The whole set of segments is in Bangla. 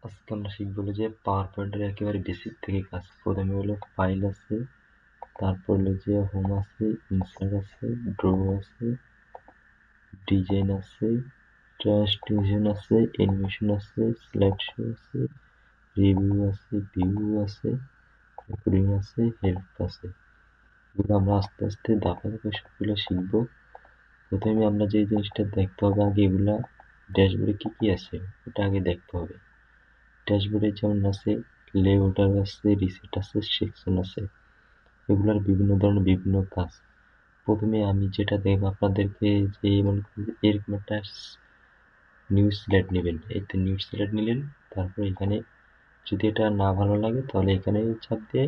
আজকে আমরা শিখবো যে পাওয়ার পয়েন্টের একেবারে বেসিক থেকে কাজ। প্রথমে হলো ফাইল আছে, তারপর হলো যে হোম আছে, ইনসার্ট আছে, ড্র আছে, ডিজাইন আছে, ট্রান্সলেশন আছে, অ্যানিমেশন আছে, স্লাইড শো আছে, রিভিউ আছে, ভিউ আছে, রেকর্ডিং আছে, হেল্প আছে। এগুলো আমরা আস্তে আস্তে ধাপে ধাপে সবগুলো শিখবো। প্রথমে আমরা যে জিনিসটা দেখতে হবে আগে, এগুলা ড্যাশবোর্ডে কি কি আছে ওটা আগে দেখতে হবে। ড্যাশবোর্ডে যেমন আছে লেআউটার আছে, রিসেট আছে, সেকশন আছে, এগুলার বিভিন্ন ধরনের বিভিন্ন কাজ। প্রথমে আমি যেটা দেখবো আপনাদেরকে, যে এরকম একটা নিউ স্লাইড নেবেন। এই তো নিউ স্লাইড নিলেন, তারপর এখানে যদি এটা না ভালো লাগে তাহলে এখানে চাপ দিয়ে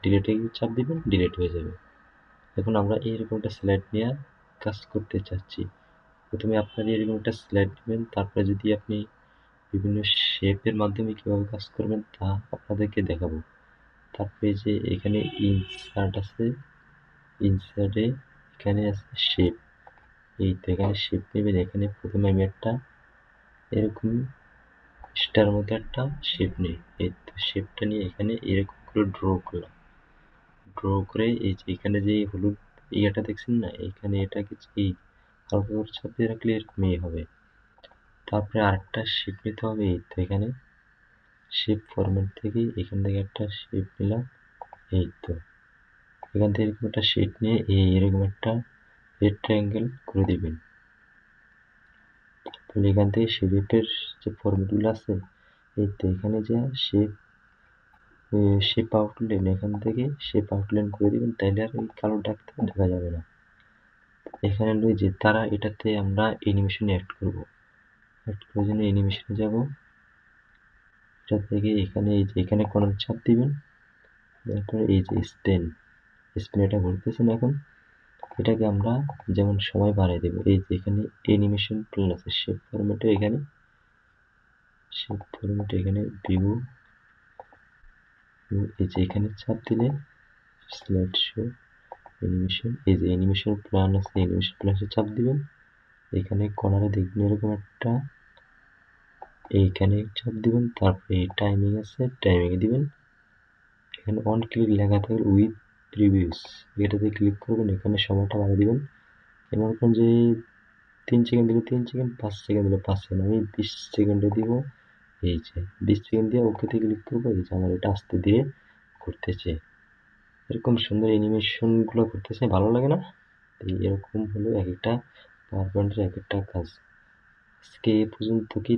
ডিলিটে চাপ দিবেন, ডিলিট হয়ে যাবে। এখন আমরা এইরকম একটা স্লাইড নিয়ে কাজ করতে চাচ্ছি। প্রথমে আপনারা এরকম একটা স্লাইড নেবেন, তারপরে যদি আপনি বিভিন্ন শেপের মাধ্যমে কিভাবে কাজ করবেন তা আপনাদেরকে দেখাবো। তারপরে যে এখানে ইনসার্ট আছে, ইনসার্টে এখানে আছে শেপ। এই তো এখানে শেপ নেবেন। এখানে প্রথমে আমি একটা এরকম স্টার মতো একটা শেপ নিই। এই তো শেপটা নিয়ে এখানে এরকম করে ড্র করলাম। ড্র করে এই যে এখানে যে হলুদ ইয়েটা দেখছেন না, এখানে এটাকে এই হালকা করে চাপ দিয়ে রাখলে এরকমই হবে। তারপরে আরেকটা শেপ নিতে হবে। এই তো এখানে শেপ ফরম্যাট থেকে এখান থেকে একটা শেপ নিলাম। এই তো এখান থেকে এরকম একটা শেপ নিয়ে এরকম একটা রেক্ট্যাঙ্গেল করে দিবেন। তাহলে এখান থেকে শেপের যে ফরম্যাটগুলো আছে, এই তো এখানে যে শেপ আউটলাইন, এখান থেকে শেপ আউটলাইন করে দিবেন, তাইলে আর ওই কালো দাগটা দেখা যাবে না। এখানে হলো যে তারা এটাতে আমরা অ্যানিমেশন অ্যাড করবো। অ্যাড করার জন্য অ্যানিমেশনে যাব। এটা থেকে এখানে এই যে এখানে কর্নার চাপ দিবেন, তারপরে এই যে স্পেন এটা ঘুরতেছে না এখন, এটাকে আমরা যেমন সময় বাড়াই দেবো। এই যে এখানে অ্যানিমেশন প্ল্যান আছে, শেপ ফরম্যাটে এখানে ভিউ, এই যে এখানে চাপ দিলে স্লাইড শো অ্যানিমেশন, এই যে অ্যানিমেশন প্ল্যান আছে, অ্যানিমেশন প্ল্যানে চাপ দিবেন। এখানে কর্নারে দেখবেন এরকম একটা, এইখানে চাপ দিবেন, তারপরে টাইমিং আছে, টাইমিং দিবেন। এখানে অন ক্লিক লেখা থাকবে উইথ প্রিভিউস, এটাতে ক্লিক করবেন। এখানে সময়টা বাড়িয়ে দিবেন। মনে করেন যে 3 সেকেন্ড দিলে 3 সেকেন্ড, 5 সেকেন্ড দিলে 5 সেকেন্ড, আমি 20 সেকেন্ডে দিব। এই যে 20 সেকেন্ড দিয়ে ওকেতে ক্লিক করবো। এই যে আমার এটা আস্তে দিয়ে ঘুরতেছে, এরকম সুন্দর অ্যানিমেশন গুলো করতেছে, ভালো লাগে না? এরকম হলো এক একটা পাওয়ার পয়েন্টের এক একটা কাজ। আজকে এ পর্যন্ত কি